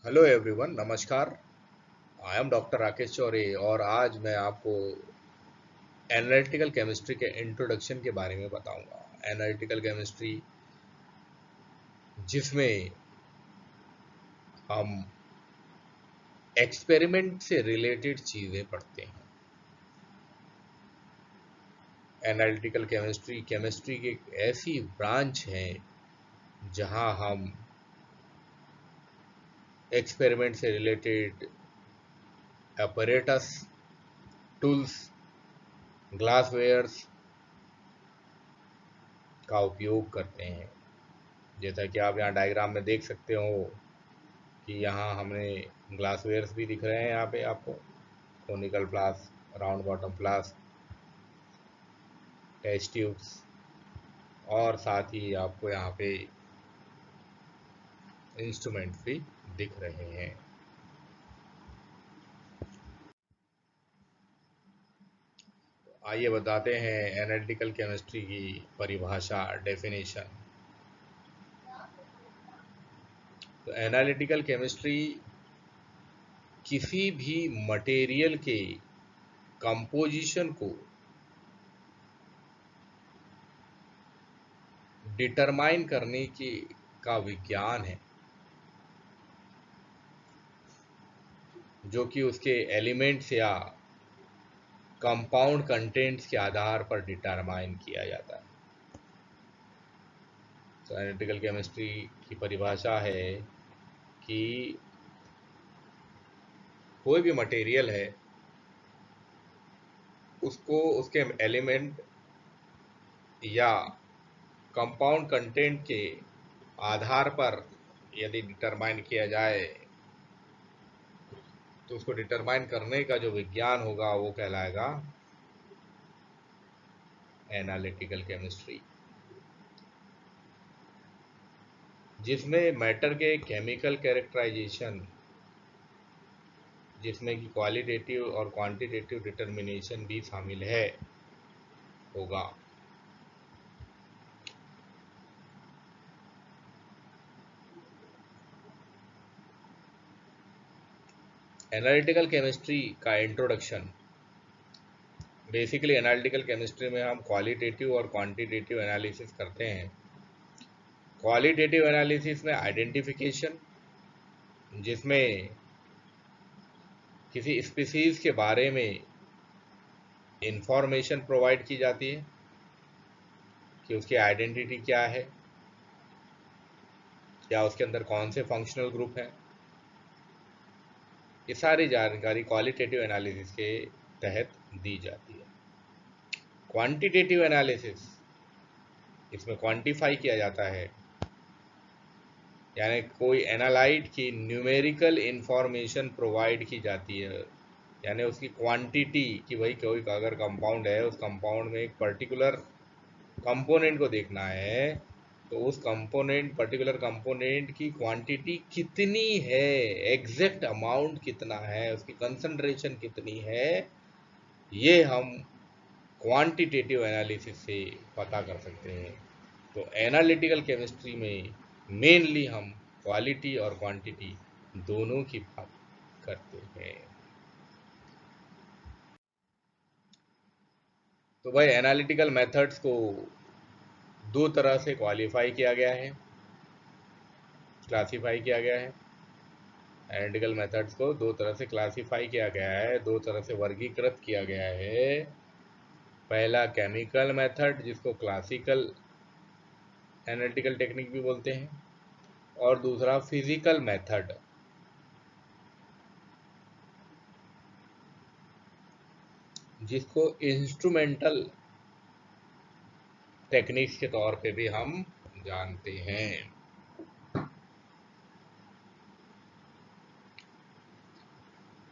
Hello everyone, नमस्कार। I am doctor Rakesh Chaure और आज मैं आपको एनालिटिकल केमिस्ट्री के इंट्रोडक्शन के बारे में बताऊंगा। एनालिटिकल केमिस्ट्री जिसमें हम एक्सपेरिमेंट से रिलेटेड चीज़ें पढ़ते हैं। एनालिटिकल केमिस्ट्री केमिस्ट्री की एक ऐसी ब्रांच है जहां हम एक्सपेरिमेंट से रिलेटेड अपैरेटस, टूल्स, ग्लासवेयर्स का उपयोग करते हैं। जैसा कि आप यहाँ डायग्राम में देख सकते हो कि यहाँ हमने ग्लासवेयर्स भी दिख रहे हैं। यहाँ पे आपको conical flask, round bottom flask, test tubes और साथ ही आपको यहाँ पे इंस्ट्रूमेंट्स भी दिख रहे हैं। तो आइए बताते हैं एनालिटिकल केमिस्ट्री की परिभाषा, डेफिनेशन। तो एनालिटिकल केमिस्ट्री किसी भी मटेरियल के कंपोजिशन को डिटरमाइन करने की का विज्ञान है, जो कि उसके एलिमेंट्स या कंपाउंड कंटेंट्स के आधार पर डिटरमाइन किया जाता है। तो एनालिटिकल केमिस्ट्री की परिभाषा है कि कोई भी मटेरियल है, उसको उसके एलिमेंट या कंपाउंड कंटेंट के आधार पर यदि डिटरमाइन किया जाए तो उसको डिटरमाइन करने का जो विज्ञान होगा वो कहलाएगा एनालिटिकल केमिस्ट्री, जिसमें मैटर के केमिकल कैरेक्टराइजेशन, जिसमें कि क्वालिटेटिव और क्वांटिटेटिव डिटर्मिनेशन भी शामिल है होगा। एनालिटिकल केमिस्ट्री का इंट्रोडक्शन। बेसिकली एनालिटिकल केमिस्ट्री में हम क्वालिटेटिव और क्वांटिटेटिव एनालिसिस करते हैं। क्वालिटेटिव एनालिसिस में आइडेंटिफिकेशन, जिसमें किसी स्पीसीज के बारे में इंफॉर्मेशन प्रोवाइड की जाती है कि उसकी आइडेंटिटी क्या है या उसके अंदर कौन से फंक्शनल ग्रुप हैं। ये सारी जानकारी क्वालिटेटिव एनालिसिस के तहत दी जाती है। क्वांटिटेटिव एनालिसिस, इसमें क्वांटिफाई किया जाता है, यानी कोई एनालाइट की न्यूमेरिकल इंफॉर्मेशन प्रोवाइड की जाती है, यानी उसकी क्वांटिटी कि भाई कोई अगर कंपाउंड है, उस कंपाउंड में एक पर्टिकुलर कंपोनेंट को देखना है तो उस कंपोनेंट, पर्टिकुलर कंपोनेंट की क्वांटिटी कितनी है, एग्जैक्ट अमाउंट कितना है, उसकी कंसंट्रेशन कितनी है, ये हम क्वांटिटेटिव एनालिसिस से पता कर सकते हैं। तो एनालिटिकल केमिस्ट्री में मेनली हम क्वालिटी और क्वांटिटी दोनों की बात करते हैं। तो भाई एनालिटिकल मेथड्स को दो तरह से क्वालिफाई किया गया है, क्लासिफाई किया गया है। एनालिटिकल मेथड्स को दो तरह से क्लासिफाई किया गया है, दो तरह से वर्गीकृत किया गया है। पहला केमिकल मेथड, जिसको क्लासिकल एनालिटिकल टेक्निक भी बोलते हैं, और दूसरा फिजिकल मेथड, जिसको इंस्ट्रूमेंटल टेक्निक्स के तौर पे भी हम जानते हैं।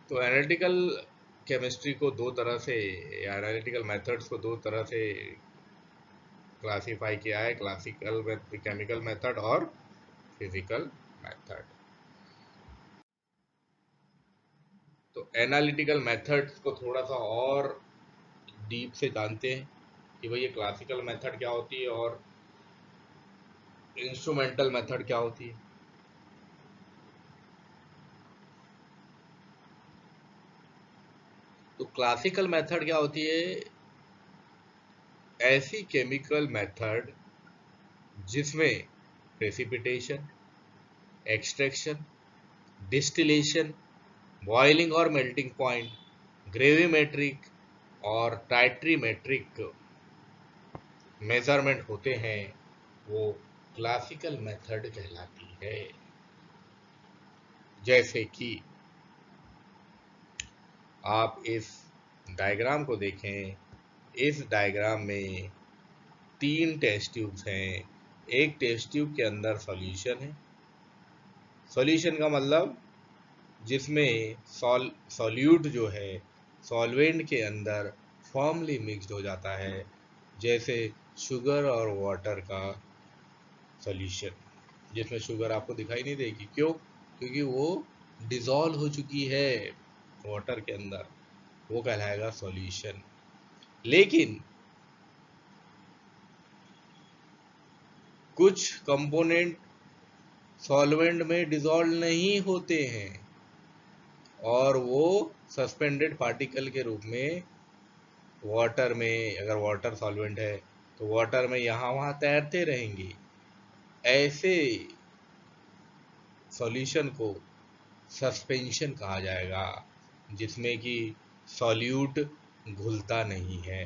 तो एनालिटिकल केमिस्ट्री को दो तरह से, या एनालिटिकल मेथड्स को दो तरह से क्लासिफाई किया है, क्लासिकल केमिकल मेथड और फिजिकल मेथड। तो एनालिटिकल मेथड्स को थोड़ा सा और डीप से जानते हैं कि भाई ये क्लासिकल मेथड क्या होती है और इंस्ट्रूमेंटल मेथड क्या होती है। तो क्लासिकल मेथड क्या होती है? ऐसी केमिकल मेथड जिसमें प्रेसिपिटेशन, एक्सट्रैक्शन, डिस्टिलेशन, बॉइलिंग और मेल्टिंग पॉइंट, ग्रेविमेट्रिक और टाइट्रीमेट्रिक मेजरमेंट होते हैं, वो क्लासिकल मेथड कहलाती है। जैसे कि आप इस डायग्राम को देखें, इस डायग्राम में 3 टेस्ट ट्यूब्स हैं। एक टेस्ट ट्यूब के अंदर सॉल्यूशन है। सॉल्यूशन का मतलब जिसमें सॉल्यूट जो है सॉल्वेंट के अंदर फॉर्मली मिक्स्ड हो जाता है, जैसे शुगर और वाटर का सॉल्यूशन, जिसमें शुगर आपको दिखाई नहीं देगी। क्यों? क्योंकि वो डिसॉल्व हो चुकी है वाटर के अंदर, वो कहलाएगा सॉल्यूशन। लेकिन कुछ कंपोनेंट सॉल्वेंट में डिसॉल्व नहीं होते हैं और वो सस्पेंडेड पार्टिकल के रूप में वाटर में, अगर वाटर सॉल्वेंट है तो वाटर में यहाँ वहाँ तैरते रहेंगे। ऐसे सॉल्यूशन को सस्पेंशन कहा जाएगा, जिसमें कि सॉल्यूट घुलता नहीं है।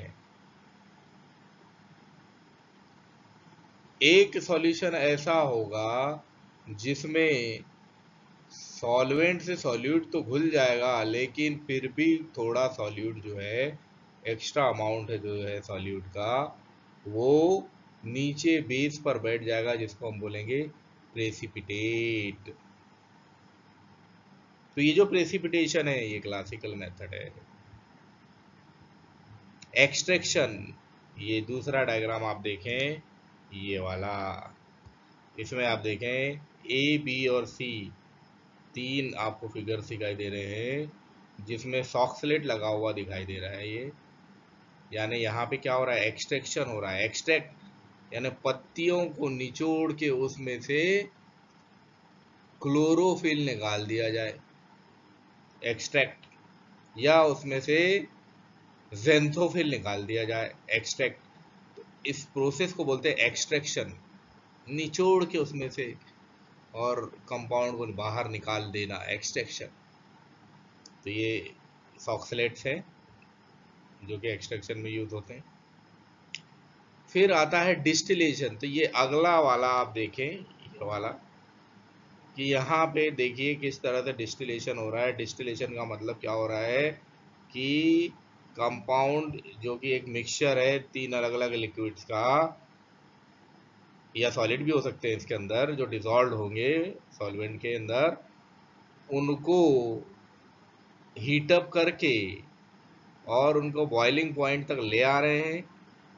एक सॉल्यूशन ऐसा होगा जिसमें सॉल्वेंट से सॉल्यूट तो घुल जाएगा, लेकिन फिर भी थोड़ा सॉल्यूट जो है, एक्स्ट्रा अमाउंट है जो है सॉल्यूट का, वो नीचे बेस पर बैठ जाएगा, जिसको हम बोलेंगे प्रेसिपिटेट। तो ये जो प्रेसिपिटेशन है ये क्लासिकल मेथड है। एक्सट्रैक्शन, ये दूसरा डायग्राम आप देखें, ये वाला, इसमें आप देखें ए बी और सी 3 आपको फिगर दिखाई दे रहे हैं, जिसमें सॉक्सलेट लगा हुआ दिखाई दे रहा है। ये यानी यहाँ पे क्या हो रहा है? एक्सट्रैक्शन हो रहा है। एक्सट्रैक्ट यानी पत्तियों को निचोड़ के उसमें से क्लोरोफिल निकाल दिया जाए, एक्सट्रैक्ट, या उसमें से जेंथोफिल निकाल दिया जाए, एक्सट्रैक्ट। इस प्रोसेस को बोलते हैं एक्सट्रैक्शन, निचोड़ के उसमें से और कंपाउंड को बाहर निकाल देना, एक्सट्रैक्शन। तो ये सॉक्सलेट्स हैं जो कि एक्सट्रैक्शन में यूज होते हैं। फिर आता है डिस्टिलेशन। तो ये अगला वाला आप देखें, ये वाला, कि यहाँ पे देखिए किस तरह से डिस्टिलेशन हो रहा है। डिस्टिलेशन का मतलब क्या हो रहा है कि कंपाउंड जो कि एक मिक्सचर है 3 अलग अलग लिक्विड्स का, या सॉलिड भी हो सकते हैं इसके अंदर, जो डिसॉल्व होंगे सॉल्वेंट के अंदर, उनको हीटअप करके और उनको बॉइलिंग पॉइंट तक ले आ रहे हैं।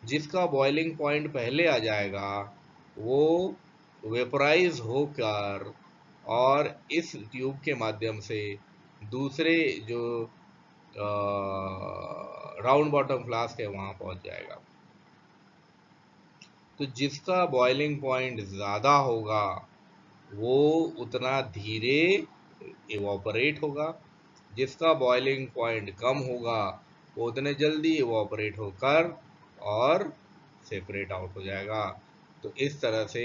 जिसका बॉइलिंग पॉइंट पहले आ जाएगा वो वेपराइज होकर और इस ट्यूब के माध्यम से दूसरे जो राउंड बॉटम फ्लास्क है वहां पहुंच जाएगा। तो जिसका बॉइलिंग पॉइंट ज़्यादा होगा वो उतना धीरे इवोपरेट होगा, जिसका बॉइलिंग पॉइंट कम होगा वो उतने जल्दी इवोपरेट होकर और सेपरेट आउट हो जाएगा। तो इस तरह से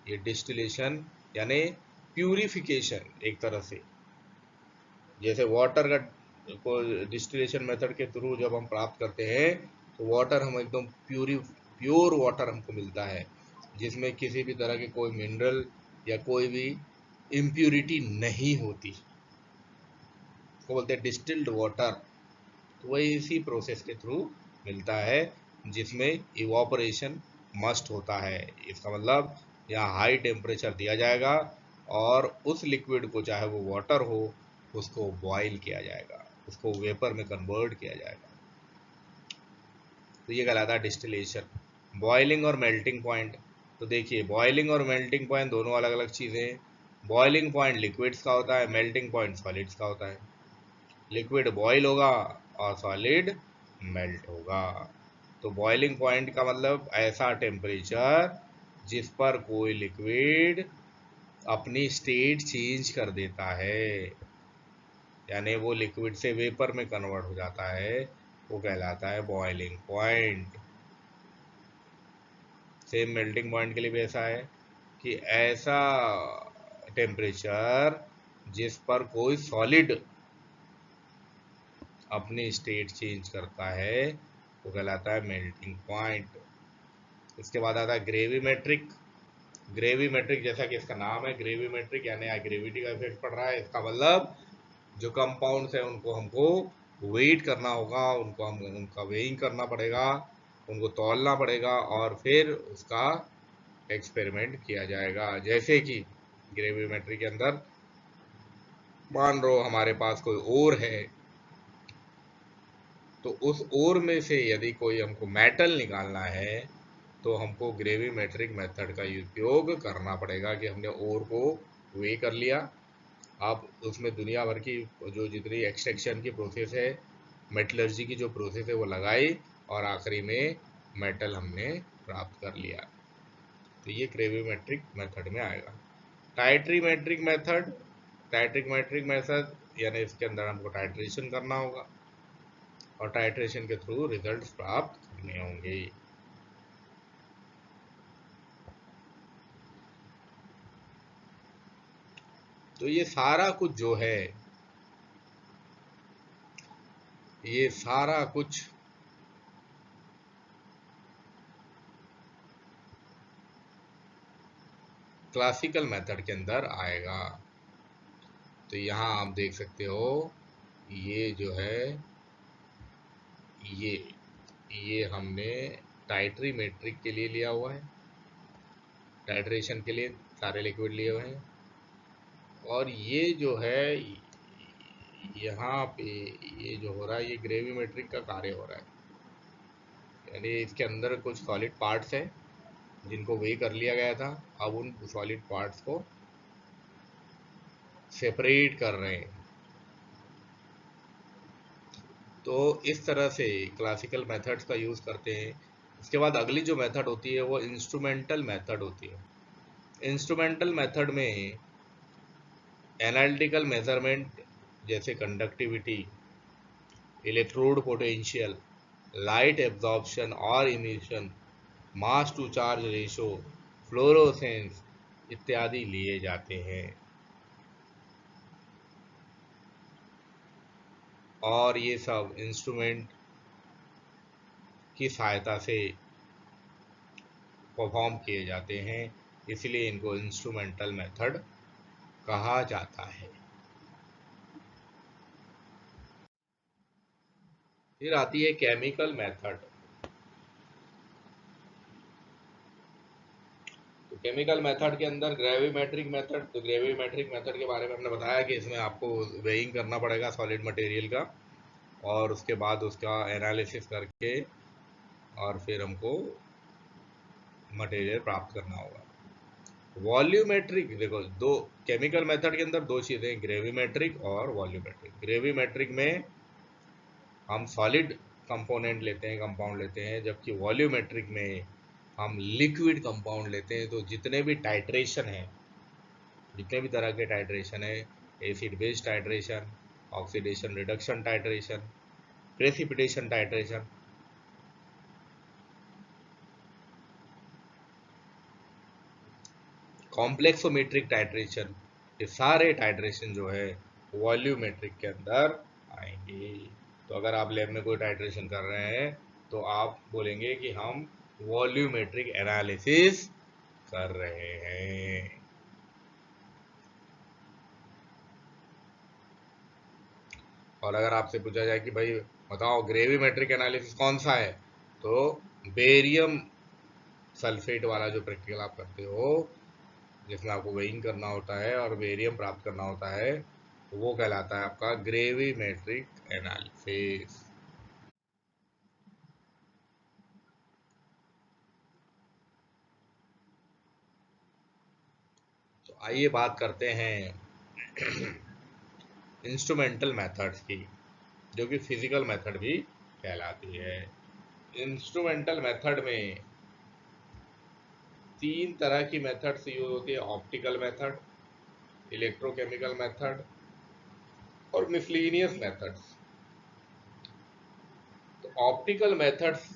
ये डिस्टिलेशन यानी प्यूरिफिकेशन, एक तरह से जैसे वाटर का को डिस्टिलेशन मेथड के थ्रू जब हम प्राप्त करते हैं तो वाटर हम एकदम प्योर वाटर हमको मिलता है, जिसमें किसी भी तरह के कोई मिनरल या कोई भी इम्प्यूरिटी नहीं होती, उसको बोलते हैं डिस्टिल्ड वाटर। तो वही इसी प्रोसेस के थ्रू मिलता है, जिसमें इवापोरेशन मस्ट होता है। इसका मतलब यहाँ हाई टेम्परेचर दिया जाएगा और उस लिक्विड को, चाहे वो वाटर हो, उसको बॉयल किया जाएगा, उसको वेपर में कन्वर्ट किया जाएगा। तो ये कहलाता है डिस्टिलेशन। बॉइलिंग और मेल्टिंग पॉइंट, तो देखिए बॉइलिंग और मेल्टिंग पॉइंट दोनों अलग अलग चीज़ें हैं। बॉइलिंग पॉइंट लिक्विड्स का होता है, मेल्टिंग पॉइंट सॉलिड्स का होता है। लिक्विड बॉयल होगा और सॉलिड मेल्ट होगा। तो बॉइलिंग पॉइंट का मतलब ऐसा टेम्परेचर जिस पर कोई लिक्विड अपनी स्टेट चेंज कर देता है, यानी वो लिक्विड से वेपर में कन्वर्ट हो जाता है, वो कहलाता है boiling point. Same melting point के लिए भी ऐसा है कि ऐसा टेम्परेचर जिस पर कोई सॉलिड अपनी स्टेट चेंज करता है वो कहलाता है मेल्टिंग पॉइंट। इसके बाद आता है ग्रेविमेट्रिक। ग्रेविमेट्रिक जैसा कि इसका नाम है ग्रेविमेट्रिक, यानी ग्रेविटी का इफेक्ट पड़ रहा है। इसका मतलब जो कंपाउंड्स है उनको हमको वेट करना होगा, उनको हम उनका वेइंग करना पड़ेगा, उनको तौलना पड़ेगा और फिर उसका एक्सपेरिमेंट किया जाएगा। जैसे कि ग्रेविमेट्री के अंदर मान लो हमारे पास कोई ओर है, तो उस ओर में से यदि कोई हमको मेटल निकालना है तो हमको ग्रेविमेट्रिक मेथड का उपयोग करना पड़ेगा कि हमने ओर को वे कर लिया। अब उसमें दुनिया भर की जो जितनी एक्सट्रैक्शन की प्रोसेस है, मेटलर्जी की जो प्रोसेस है वो लगाई और आखिरी में मेटल हमने प्राप्त कर लिया। तो ये ग्रेविमेट्रिक मेथड में आएगा। टाइट्रीमेट्रिक मेथड, टाइट्रीमेट्रिक मेथड यानी इसके अंदर हमको टाइट्रेशन करना होगा और टाइट्रेशन के थ्रू रिजल्ट्स प्राप्त करने होंगे। तो ये सारा कुछ जो है, ये सारा कुछ क्लासिकल मेथड के अंदर आएगा। तो यहाँ आप देख सकते हो ये जो है ये ये हमने टाइट्रीमेट्रिक के लिए लिया हुआ है, टाइट्रेशन के लिए सारे लिक्विड लिए हुए हैं। और ये जो है यहाँ पे ये जो हो रहा है ये ग्रेविमेट्रिक का कार्य हो रहा है, यानी इसके अंदर कुछ सॉलिड पार्ट्स हैं जिनको वे कर लिया गया था, अब उन सॉलिड पार्ट्स को सेपरेट कर रहे हैं। तो इस तरह से क्लासिकल मेथड्स का यूज़ करते हैं। इसके बाद अगली जो मेथड होती है वो इंस्ट्रूमेंटल मेथड होती है। इंस्ट्रूमेंटल मेथड में एनालिटिकल मेजरमेंट जैसे conductivity, electrode potential, light absorption और emission, mass to charge ratio, fluorescence इत्यादि लिए जाते हैं और ये सब इंस्ट्रूमेंट की सहायता से परफॉर्म किए जाते हैं, इसलिए इनको इंस्ट्रूमेंटल मेथड कहा जाता है। फिर आती है केमिकल मेथड। तो केमिकल मेथड के अंदर ग्रेविमेट्रिक मेथड, तो ग्रेविमेट्रिक मेथड के बारे में हमने बताया कि इसमें आपको वेइंग करना पड़ेगा सॉलिड मटेरियल का और उसके बाद उसका एनालिसिस करके और फिर हमको मटेरियल प्राप्त करना होगा। वॉल्यूमेट्रिक, देखो दो केमिकल मेथड के अंदर दो चीज़ें, ग्रेविमेट्रिक और वॉल्यूमेट्रिक। ग्रेविमेट्रिक में हम सॉलिड कंपोनेंट लेते हैं, कंपाउंड लेते हैं, जबकि वॉल्यूमेट्रिक में हम लिक्विड कंपाउंड लेते हैं। तो जितने भी टाइट्रेशन है, जितने भी तरह के टाइट्रेशन है, acid base titration, oxidation reduction titration, precipitation titration, complexometric titration, ये सारे टाइट्रेशन जो है वॉल्यूमेट्रिक के अंदर आएंगे। तो अगर आप लैब में कोई टाइट्रेशन कर रहे हैं तो आप बोलेंगे कि हम वॉल्यूमेट्रिक एनालिसिस कर रहे हैं। और अगर आपसे पूछा जाए कि भाई बताओ ग्रेविमेट्रिक एनालिसिस कौन सा है, तो बेरियम सल्फेट वाला जो प्रैक्टिकल आप करते हो जिसमें आपको वेइंग करना होता है और बेरियम प्राप्त करना होता है, तो वो कहलाता है आपका ग्रेविमेट्रिक एनालिसिस। तो आइए बात करते हैं इंस्ट्रूमेंटल मेथड्स की, जो कि फिजिकल मेथड भी कहलाती है। इंस्ट्रूमेंटल मेथड में तीन तरह की मेथड्स यूज होती है, ऑप्टिकल मेथड, इलेक्ट्रोकेमिकल मेथड और मिसलीनियस मेथड्स। तो ऑप्टिकल मेथड्स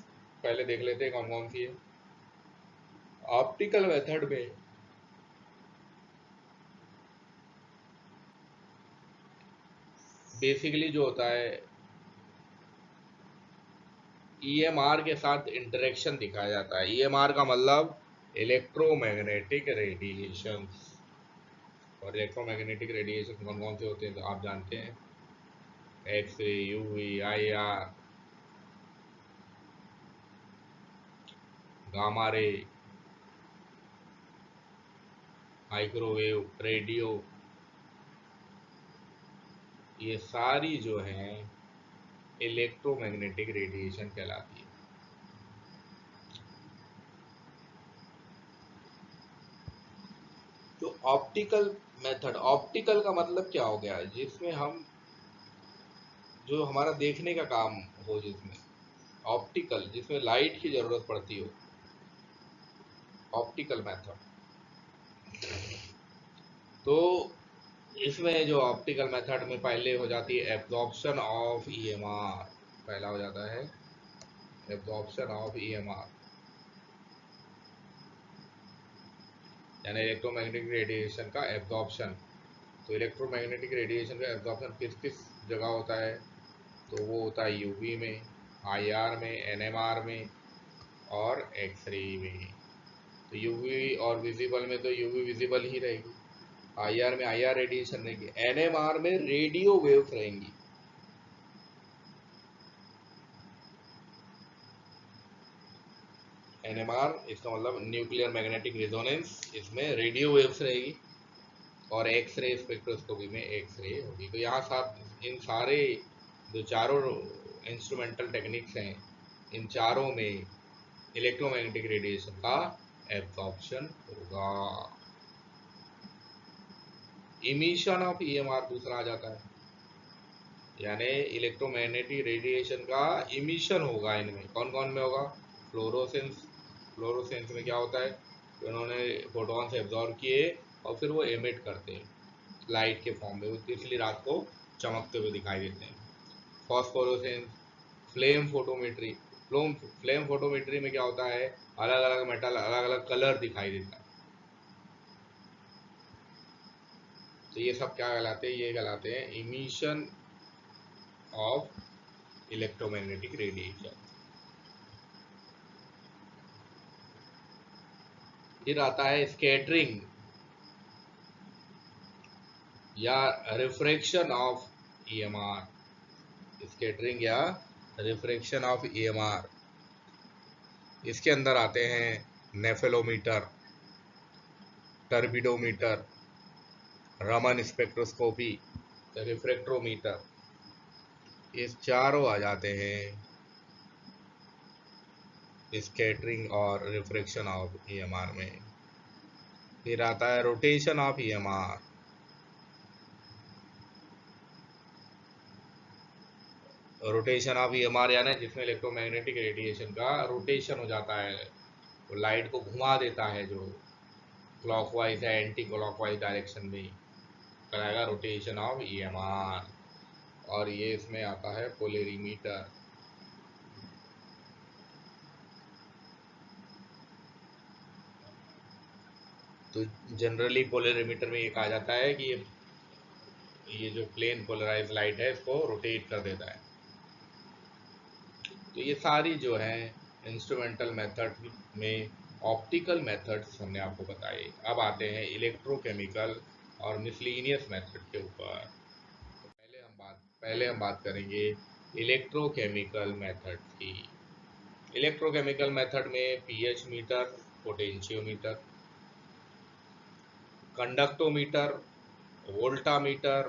पहले देख लेते हैं कौन कौन सी है। ऑप्टिकल मेथड में बेसिकली जो होता है ईएमआर के साथ इंटरेक्शन दिखाया जाता है। ईएमआर का मतलब इलेक्ट्रोमैग्नेटिक रेडिएशन। और इलेक्ट्रोमैग्नेटिक रेडिएशन कौन कौन से होते हैं तो आप जानते हैं, X ray, UV, IR, gamma ray, microwave, radio, ये सारी जो हैं इलेक्ट्रोमैग्नेटिक रेडिएशन कहलाती है। तो ऑप्टिकल मेथड, ऑप्टिकल का मतलब क्या हो गया, जिसमें हम जो हमारा देखने का काम हो, जिसमें ऑप्टिकल, जिसमें लाइट की जरूरत पड़ती हो, ऑप्टिकल मेथड। तो इसमें जो ऑप्टिकल मेथड में पहले हो जाती है एब्जॉर्प्शन ऑफ ईएमआर। पहला हो जाता है एब्जॉर्प्शन ऑफ ईएमआर, यानी इलेक्ट्रोमैग्नेटिक रेडिएशन का एब्जॉर्प्शन। तो इलेक्ट्रोमैग्नेटिक रेडिएशन का एब्जॉर्प्शन किस किस जगह होता है, तो वो होता है यूवी में, आईआर में, एनएमआर में और एक्सरे में। तो यूवी और विजिबल में तो यूवी विजिबल ही रहेगी, आईआर में आईआर रेडिएशन रहेगी, एनएमआर में रेडियो वेव्स रहेंगी। एनएमआर इसका मतलब न्यूक्लियर मैग्नेटिक रेजोनेंस, इसमें रेडियो वेव्स रहेगी। और एक्सरे स्पेक्ट्रोस्कोपी में एक्सरे होगी। तो यहाँ साथ इन सारे जो चारों इंस्ट्रूमेंटल टेक्निक्स हैं, इन चारों में इलेक्ट्रोमैग्नेटिक रेडिएशन का एब्जॉर्प्शन होगा। इमिशन ऑफ ईएमआर दूसरा आ जाता है, यानी इलेक्ट्रोमैग्नेटिक रेडिएशन का इमिशन होगा। इनमें कौन कौन में होगा, फ्लोरोसेंस। फ्लोरोसेंस में क्या होता है, तो उन्होंने फोटोन से एब्जॉर्ब किए और फिर वो एमिट करते हैं लाइट के फॉर्म में, इसलिए रात को चमकते हुए दिखाई देते हैं। फॉस्फोरोसेंस, फ्लेम फोटोमेट्री। फ्लेम फोटोमेट्री में क्या होता है, अलग अलग मेटल अलग अलग कलर दिखाई देता है। तो ये सब क्या कहलाते हैं, ये कहलाते हैं इमिशन ऑफ इलेक्ट्रोमैग्नेटिक रेडिएशन। फिर आता है स्कैटरिंग या रिफ्रैक्शन ऑफ ईएमआर। स्कैटरिंग या रिफ्रैक्शन ऑफ ईएमआर, इसके अंदर आते हैं नेफेलोमीटर, टर्बिडोमीटर, रमन स्पेक्ट्रोस्कोपी, रिफ्रैक्ट्रोमीटर, ये चारों आ जाते हैं स्कैटरिंग और रिफ्रैक्शन ऑफ ईएमआर में। फिर आता है rotation of EMR. Rotation of EMR यानी जिसमें इलेक्ट्रोमैग्नेटिक रेडिएशन का रोटेशन हो जाता है, तो लाइट को घुमा देता है, जो क्लॉकवाइज है एंटी क्लॉकवाइज डायरेक्शन में कराएगा रोटेशन ऑफ ईएमआर। और ये इसमें आता है पोलेरीमीटर। तो जनरली पोलेरीमीटर में ये कहा जाता है कि ये जो प्लेन पोलराइज लाइट है इसको रोटेट कर देता है। तो ये सारी जो है इंस्ट्रूमेंटल मेथड में ऑप्टिकल मेथड्स हमने आपको बताए। अब आते हैं इलेक्ट्रोकेमिकल और मिसलिनियस मेथड के ऊपर। तो पहले हम बात करेंगे इलेक्ट्रोकेमिकल मेथड की। इलेक्ट्रोकेमिकल मेथड में pH meter, potentiometer, conductometer, voltameter,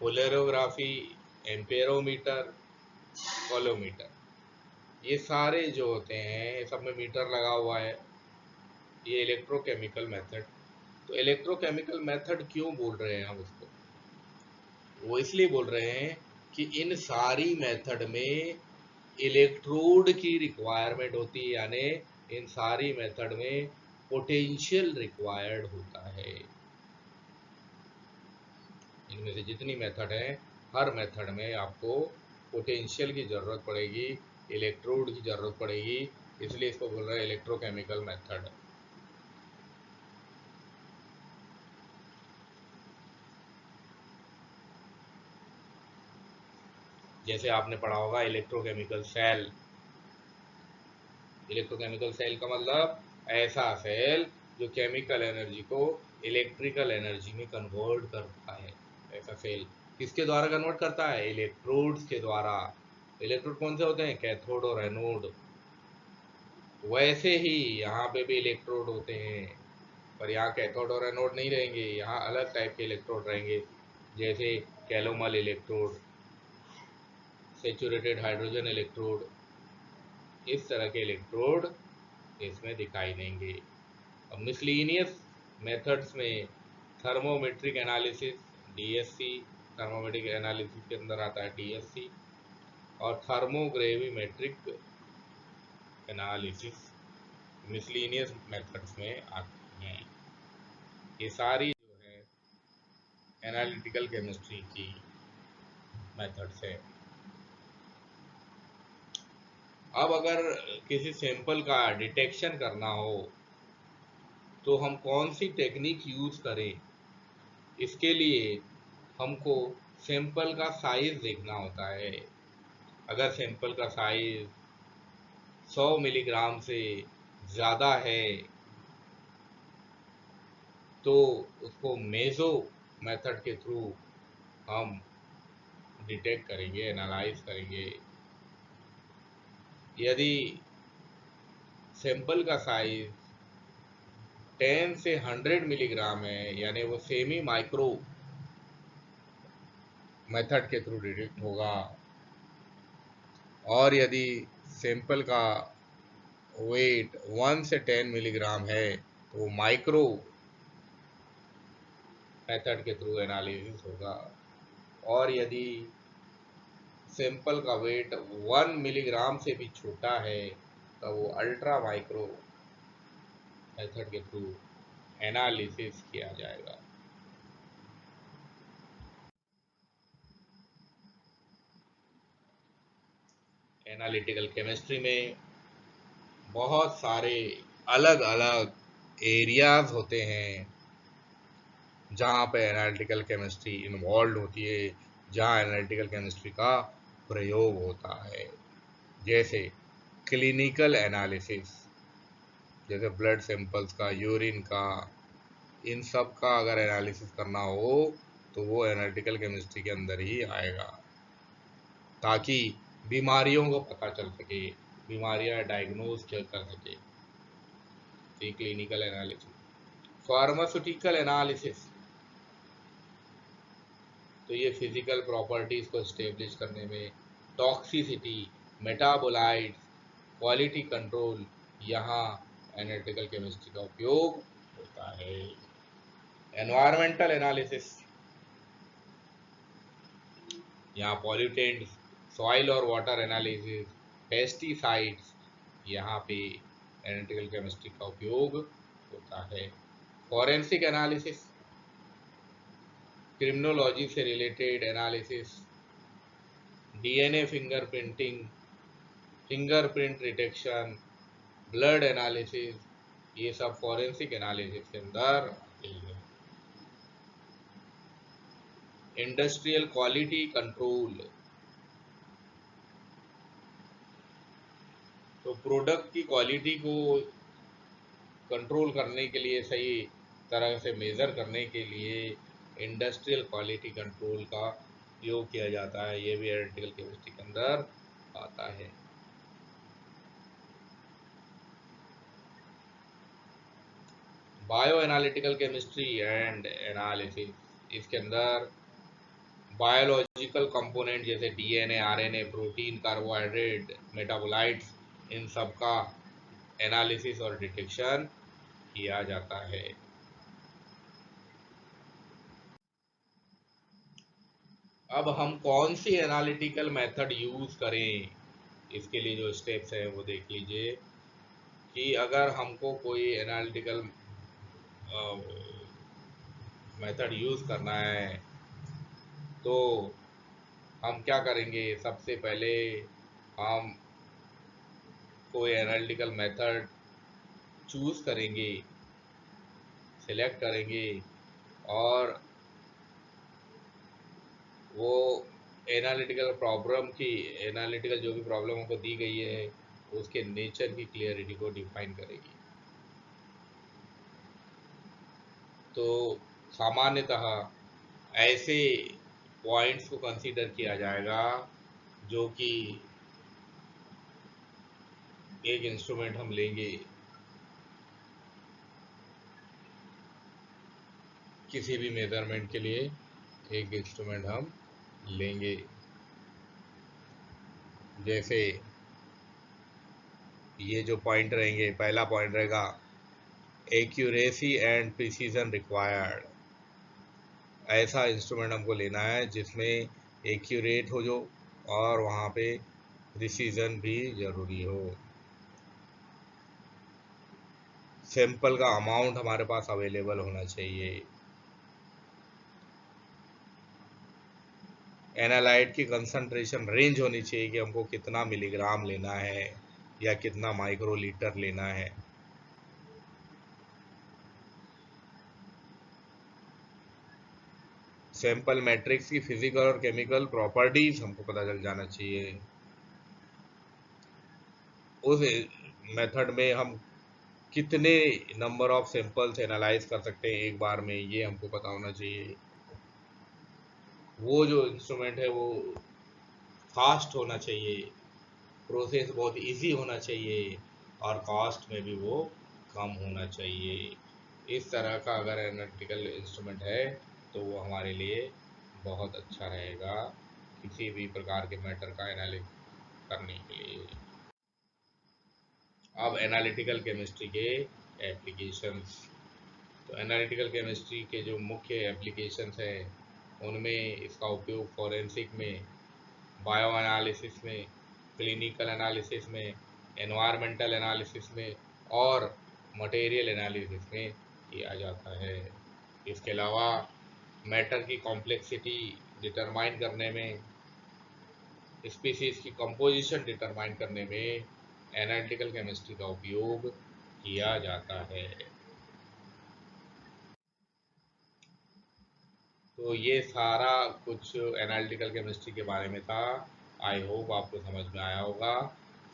polarography, amperometer, coulometer, ये सारे जो होते हैं सब में मीटर लगा हुआ है। ये इलेक्ट्रोकेमिकल मेथड। तो इलेक्ट्रोकेमिकल मेथड क्यों बोल रहे हैं हम उसको, वो इसलिए बोल रहे हैं कि इन सारी मेथड में इलेक्ट्रोड की रिक्वायरमेंट होती है, यानी इन सारी मेथड में पोटेंशियल रिक्वायर्ड होता है। इन इनमें से जितनी मेथड हैं, हर मेथड में आपको पोटेंशियल की ज़रूरत पड़ेगी, इलेक्ट्रोड की ज़रूरत पड़ेगी, इसलिए इसको बोल रहे हैं इलेक्ट्रोकेमिकल मेथड। जैसे आपने पढ़ा होगा इलेक्ट्रोकेमिकल सेल। इलेक्ट्रोकेमिकल सेल का मतलब ऐसा सेल जो केमिकल एनर्जी को इलेक्ट्रिकल एनर्जी में कन्वर्ट करता है। ऐसा सेल किसके द्वारा कन्वर्ट करता है? इलेक्ट्रोड्स के द्वारा। इलेक्ट्रोड कौन से होते हैं? कैथोड और एनोड। वैसे ही यहाँ पे भी इलेक्ट्रोड होते हैं, पर यहाँ कैथोड और एनोड नहीं रहेंगे, यहाँ अलग टाइप के इलेक्ट्रोड रहेंगे, जैसे calomel electrode, saturated hydrogen electrode, इस तरह के इलेक्ट्रोड इसमें दिखाई देंगे। अब मिसलिनियस मेथड्स में thermometric analysis DSC, thermometric analysis के अंदर आता है डीएससी, और थर्मोग्रेविमेट्रिक एनालिसिस मिसलिनियस मेथड्स में आती हैं। ये सारी जो है एनालिटिकल केमिस्ट्री की मेथड्स है। अब अगर किसी सैंपल का डिटेक्शन करना हो तो हम कौन सी टेक्निक यूज़ करें? इसके लिए हमको सैंपल का साइज देखना होता है। अगर सैंपल का साइज 100 मिलीग्राम से ज़्यादा है तो उसको मेसो मेथड के थ्रू हम डिटेक्ट करेंगे, एनालाइज करेंगे। यदि सैंपल का साइज 10 से 100 मिलीग्राम है, यानी वो सेमी माइक्रो मेथड के थ्रू डिटेक्ट होगा। और यदि सैंपल का वेट 1 से 10 मिलीग्राम है तो वो माइक्रो मेथड के थ्रू एनालिसिस होगा। और यदि सैंपल का वेट 1 मिलीग्राम से भी छोटा है तो वो अल्ट्रा माइक्रो मेथड के थ्रू एनालिसिस किया जाएगा। एनालिटिकल केमिस्ट्री में बहुत सारे अलग अलग एरियाज होते हैं जहाँ पे एनालिटिकल केमिस्ट्री इन्वॉल्व होती है, जहाँ एनालिटिकल केमिस्ट्री का प्रयोग होता है। जैसे क्लिनिकल एनालिसिस, जैसे ब्लड सैंपल्स का, यूरिन का, इन सब का अगर एनालिसिस करना हो तो वो एनालिटिकल केमिस्ट्री के अंदर ही आएगा, ताकि बीमारियों को पता चल सके, बीमारियां डायग्नोज कर सके। तो क्लिनिकल एनालिसिस। फार्मास्यूटिकल एनालिसिस, तो ये फिजिकल प्रॉपर्टीज को स्टेब्लिश करने में, टॉक्सिसिटी, मेटाबोलाइट्स, क्वालिटी कंट्रोल, यहाँ एनालिटिकल केमिस्ट्री का उपयोग होता है। एनवायरमेंटल एनालिसिस, यहाँ पॉल्यूटेंट्स, सॉइल और वाटर एनालिसिस, पेस्टिसाइड्स, यहाँ पे एनालिटिकल केमिस्ट्री का उपयोग होता है। फॉरेंसिक एनालिसिस, क्रिमिनोलॉजी से related analysis, DNA fingerprinting, fingerprint detection, blood analysis, ये सब फॉरेंसिक एनालिसिस के अंदर आते हैं। इंडस्ट्रियल क्वालिटी कंट्रोल, तो प्रोडक्ट की क्वालिटी को कंट्रोल करने के लिए, सही तरह से मेज़र करने के लिए इंडस्ट्रियल क्वालिटी कंट्रोल का उपयोग किया जाता है। ये भी एनालिटिकल केमिस्ट्री के अंदर आता है। Bio analytical chemistry and analysis, इसके अंदर बायोलॉजिकल कंपोनेंट जैसे DNA, RNA, protein, carbohydrate, metabolites, इन सब का एनालिसिस और डिटेक्शन किया जाता है। अब हम कौन सी एनालिटिकल मेथड यूज़ करें, इसके लिए जो स्टेप्स हैं वो देख लीजिए। कि अगर हमको कोई एनालिटिकल मेथड यूज़ करना है तो हम क्या करेंगे, सबसे पहले हम कोई एनालिटिकल मेथड चूज करेंगे, सिलेक्ट करेंगे, और वो एनालिटिकल जो भी प्रॉब्लम हमको दी गई है उसके नेचर की क्लियरिटी को डिफाइन करेगी। तो सामान्यतः ऐसे पॉइंट्स को कंसीडर किया जाएगा जो कि एक इंस्ट्रूमेंट हम लेंगे, किसी भी मेजरमेंट के लिए एक इंस्ट्रूमेंट हम लेंगे। जैसे ये जो पॉइंट रहेंगे, पहला पॉइंट रहेगा एक्यूरेसी एंड प्रिसीजन रिक्वायर्ड। ऐसा इंस्ट्रूमेंट हमको लेना है जिसमें एक्यूरेट हो जो, और वहाँ पे प्रिसीजन भी ज़रूरी हो। सैंपल का अमाउंट हमारे पास अवेलेबल होना चाहिए। एनालाइट की कंसंट्रेशन रेंज होनी चाहिए कि हमको कितना मिलीग्राम लेना है या कितना माइक्रोलीटर लेना है। सैंपल मैट्रिक्स की फिजिकल और केमिकल प्रॉपर्टीज हमको पता चल जाना चाहिए। उस मेथड में हम कितने नंबर ऑफ सैंपल्स एनालाइज कर सकते हैं एक बार में, ये हमको पता होना चाहिए। वो जो इंस्ट्रूमेंट है वो फास्ट होना चाहिए, प्रोसेस बहुत इजी होना चाहिए, और कॉस्ट में भी वो कम होना चाहिए। इस तरह का अगर एनालिटिकल इंस्ट्रूमेंट है तो वो हमारे लिए बहुत अच्छा रहेगा किसी भी प्रकार के मैटर का एनालिसिस करने के लिए। अब एनालिटिकल केमिस्ट्री के एप्लीकेशंस। तो एनालिटिकल केमिस्ट्री के जो मुख्य एप्लीकेशंस हैं उनमें इसका उपयोग फॉरेंसिक में, बायो एनालिसिस में, क्लिनिकल एनालिसिस में, एनवायरमेंटल एनालिसिस में, और मटेरियल एनालिसिस में किया जाता है। इसके अलावा मैटर की कॉम्प्लेक्सिटी डिटरमाइन करने में, स्पीशीज की कंपोजिशन डिटरमाइन करने में एनालिटिकल केमिस्ट्री का उपयोग किया जाता है। तो ये सारा कुछ एनालिटिकल केमिस्ट्री के बारे में था। आई होप आपको समझ में आया होगा।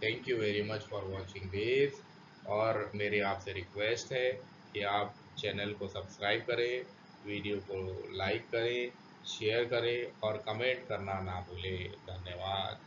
Thank you very much for watching this. और मेरी आपसे रिक्वेस्ट है कि आप चैनल को सब्सक्राइब करें, वीडियो को लाइक करें, शेयर करें और कमेंट करना ना भूलें। धन्यवाद।